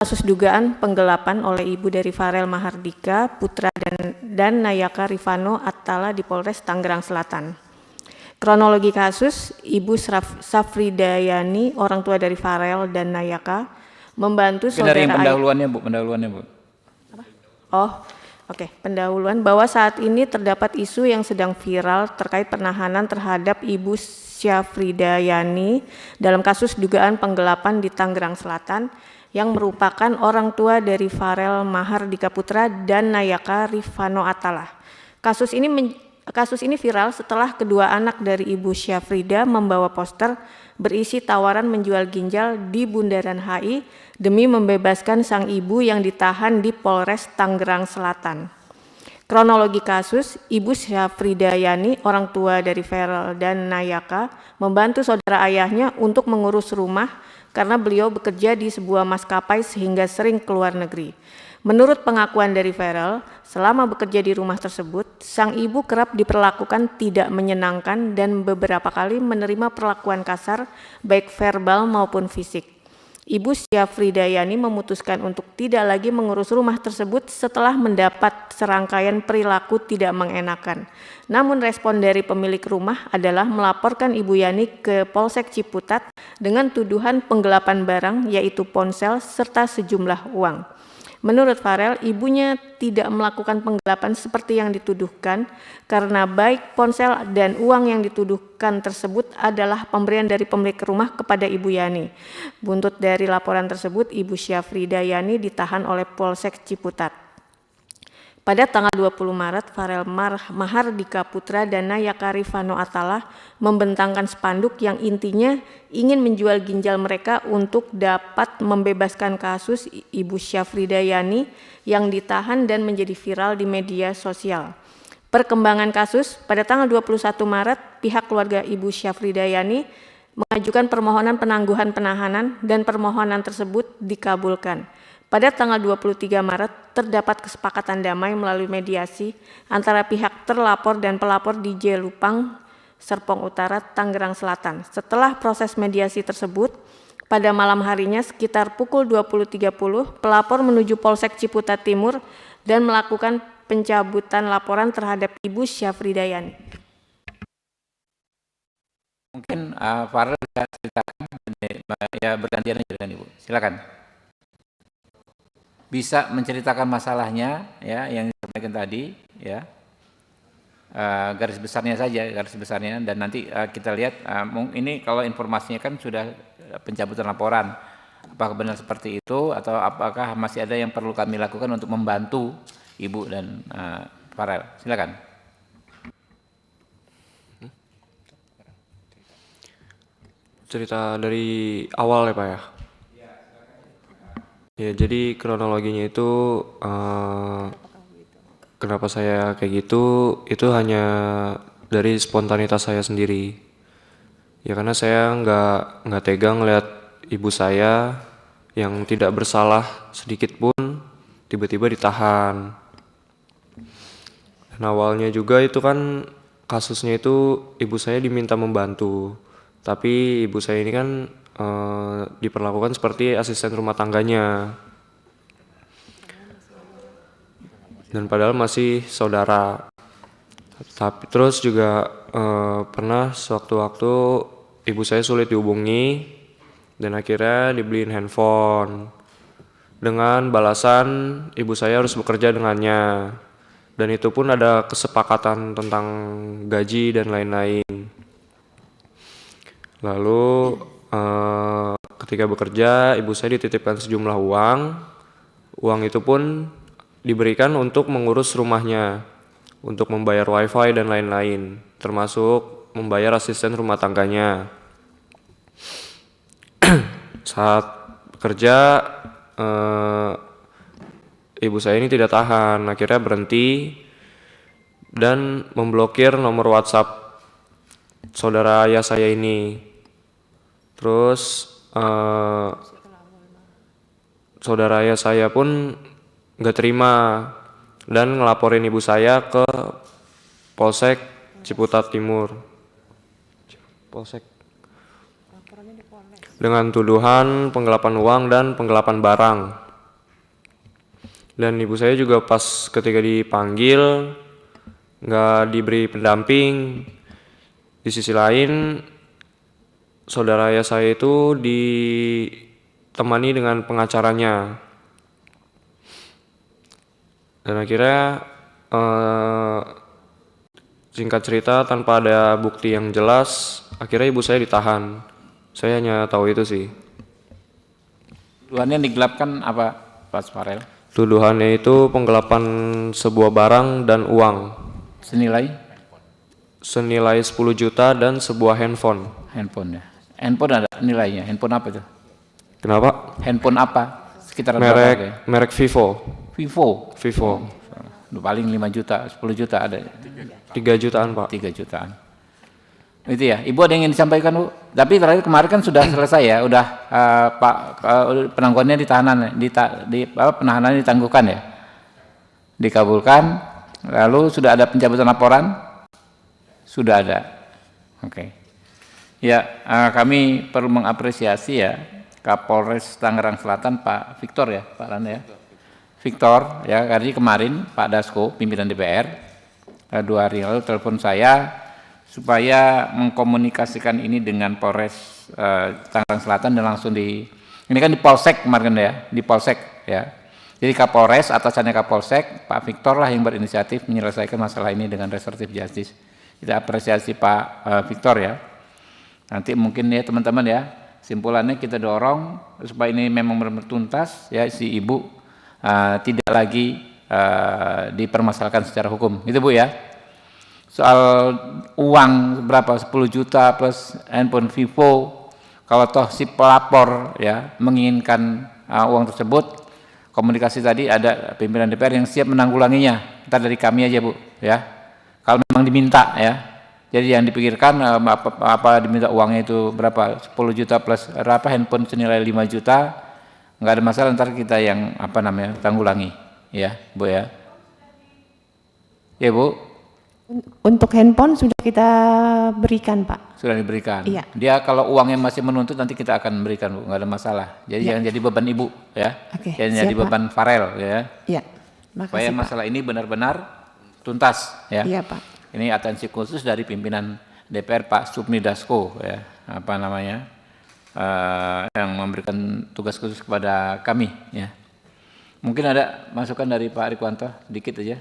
kasus dugaan penggelapan oleh ibu dari Farel Mahardika Putra dan Nayaka Rifano Attala di Polres Tangerang Selatan. Kronologi kasus, Ibu Safridayani, orang tua dari Farel dan Nayaka, membantu saudara yang pendahuluannya Bu, Apa? Oh, oke. Pendahuluan bahwa saat ini terdapat isu yang sedang viral terkait penahanan terhadap Ibu Safridayani dalam kasus dugaan penggelapan di Tangerang Selatan yang merupakan orang tua dari Farel Mahardika Putra dan Nayaka Rifano Attala. Kasus ini viral setelah kedua anak dari Ibu Syafrida membawa poster berisi tawaran menjual ginjal di Bundaran HI demi membebaskan sang ibu yang ditahan di Polres Tangerang Selatan. Kronologi kasus, Ibu Syafridayani, orang tua dari Farel dan Nayaka, membantu saudara ayahnya untuk mengurus rumah karena beliau bekerja di sebuah maskapai sehingga sering keluar negeri. Menurut pengakuan dari Farel, selama bekerja di rumah tersebut, sang ibu kerap diperlakukan tidak menyenangkan dan beberapa kali menerima perlakuan kasar, baik verbal maupun fisik. Ibu Syafridayani memutuskan untuk tidak lagi mengurus rumah tersebut setelah mendapat serangkaian perilaku tidak mengenakan. Namun respon dari pemilik rumah adalah melaporkan Ibu Yani ke Polsek Ciputat dengan tuduhan penggelapan barang yaitu ponsel serta sejumlah uang. Menurut Farel, ibunya tidak melakukan penggelapan seperti yang dituduhkan karena baik ponsel dan uang yang dituduhkan tersebut adalah pemberian dari pemilik rumah kepada Ibu Yani. Buntut dari laporan tersebut, Ibu Syafridayani ditahan oleh Polsek Ciputat. Pada tanggal 20 Maret, Farel Mahardika Putra dan Nayaka Rifano Attala membentangkan spanduk yang intinya ingin menjual ginjal mereka untuk dapat membebaskan kasus Ibu Syafridayani yang ditahan dan menjadi viral di media sosial. Perkembangan kasus, pada tanggal 21 Maret, pihak keluarga Ibu Syafridayani mengajukan permohonan penangguhan penahanan dan permohonan tersebut dikabulkan. Pada tanggal 23 Maret, terdapat kesepakatan damai melalui mediasi antara pihak terlapor dan pelapor di Jelupang, Serpong Utara, Tangerang Selatan. Setelah proses mediasi tersebut, pada malam harinya sekitar pukul 20.30, pelapor menuju Polsek Ciputat Timur dan melakukan pencabutan laporan terhadap Ibu Syafridayani. Mungkin Farel bisa ceritakan, ya bergantian aja dengan Ibu. Silakan. Bisa menceritakan masalahnya ya yang disampaikan tadi ya, garis besarnya dan nanti kita lihat ini kalau informasinya kan sudah pencabutan laporan, apakah benar seperti itu atau apakah masih ada yang perlu kami lakukan untuk membantu Ibu dan Farel. Silakan. Cerita dari awal ya Pak ya. Ya, jadi kronologinya itu kenapa saya kayak gitu, itu hanya dari spontanitas saya sendiri. Ya karena saya nggak tegang lihat ibu saya yang tidak bersalah sedikit pun tiba-tiba ditahan. Dan awalnya juga itu kan kasusnya itu ibu saya diminta membantu, tapi ibu saya ini kan diperlakukan seperti asisten rumah tangganya, dan padahal masih saudara. Tapi terus juga pernah sewaktu-waktu ibu saya sulit dihubungi dan akhirnya dibeliin handphone dengan balasan ibu saya harus bekerja dengannya, dan itu pun ada kesepakatan tentang gaji dan lain-lain. Lalu ketika bekerja, ibu saya dititipkan sejumlah uang itu pun diberikan untuk mengurus rumahnya, untuk membayar wifi dan lain-lain, termasuk membayar asisten rumah tangganya. Saat bekerja, ibu saya ini tidak tahan, akhirnya berhenti dan memblokir nomor WhatsApp saudara ayah saya ini. Terus saudara ayah saya pun nggak terima dan ngelaporin ibu saya ke Polsek Ciputat Timur. Polsek. Dengan tuduhan penggelapan uang dan penggelapan barang. Dan ibu saya juga pas ketika dipanggil nggak diberi pendamping. Di sisi lain, saudara ayah saya itu ditemani dengan pengacaranya. Dan akhirnya singkat cerita tanpa ada bukti yang jelas, akhirnya ibu saya ditahan. Saya hanya tahu itu sih. Tuduhannya digelapkan apa, Pak Farel? Tuduhannya itu penggelapan sebuah barang dan uang Senilai senilai 10 juta dan sebuah handphone. handphone ya. Handphone ada nilainya. Handphone apa itu? Kenapa? Handphone apa? Sekitar berapa harganya? Merek Vivo. Vivo. Vivo. Paling 5 juta, 10 juta ada. 3 jutaan, Pak. 3 jutaan. Itu ya. Ibu ada yang ingin disampaikan, Bu? Tapi terakhir kemarin kan sudah selesai ya, udah Pak penangguhannya penahanannya ditangguhkan ya. Dikabulkan. Lalu sudah ada pencabutan laporan? Sudah ada. Oke. Ya, kami perlu mengapresiasi ya Kapolres Tangerang Selatan Pak Victor ya, Pak Randa ya. Victor ya, karena kemarin Pak Dasko pimpinan DPR 2 hari lalu telepon saya supaya mengkomunikasikan ini dengan Polres Tangerang Selatan dan langsung ini kan di Polsek kemarin ya, di Polsek ya. Jadi Kapolres atasannya Kapolsek Pak Victor lah yang berinisiatif menyelesaikan masalah ini dengan restoratif justice. Kita apresiasi Pak Victor ya. Nanti mungkin ya teman-teman ya, simpulannya kita dorong supaya ini memang benar-benar tuntas ya, si ibu tidak lagi dipermasalahkan secara hukum. Itu Bu ya. Soal uang berapa 10 juta plus handphone Vivo, kalau toh si pelapor ya menginginkan uang tersebut, komunikasi tadi ada pimpinan DPR yang siap menanggulanginya. Ntar dari kami aja Bu ya. Kalau memang diminta ya. Jadi yang dipikirkan apa diminta uangnya itu berapa 10 juta plus berapa handphone senilai 5 juta, nggak ada masalah, ntar kita yang tanggulangi ya Bu ya. Ya Bu. Untuk handphone sudah kita berikan, Pak. Sudah diberikan. Iya. Dia kalau uangnya masih menuntut nanti kita akan berikan Bu, nggak ada masalah. Jadi jangan jadi beban Ibu ya. Oke, Jangan jadi siap, Pak. beban Farel ya. Iya. Supaya Makasih, Pak. masalah ini benar-benar tuntas ya. Iya, Pak. Ini atensi khusus dari pimpinan DPR Pak Supni Dasko ya, yang memberikan tugas khusus kepada kami ya. Mungkin ada masukan dari Pak Rikwanto, dikit aja.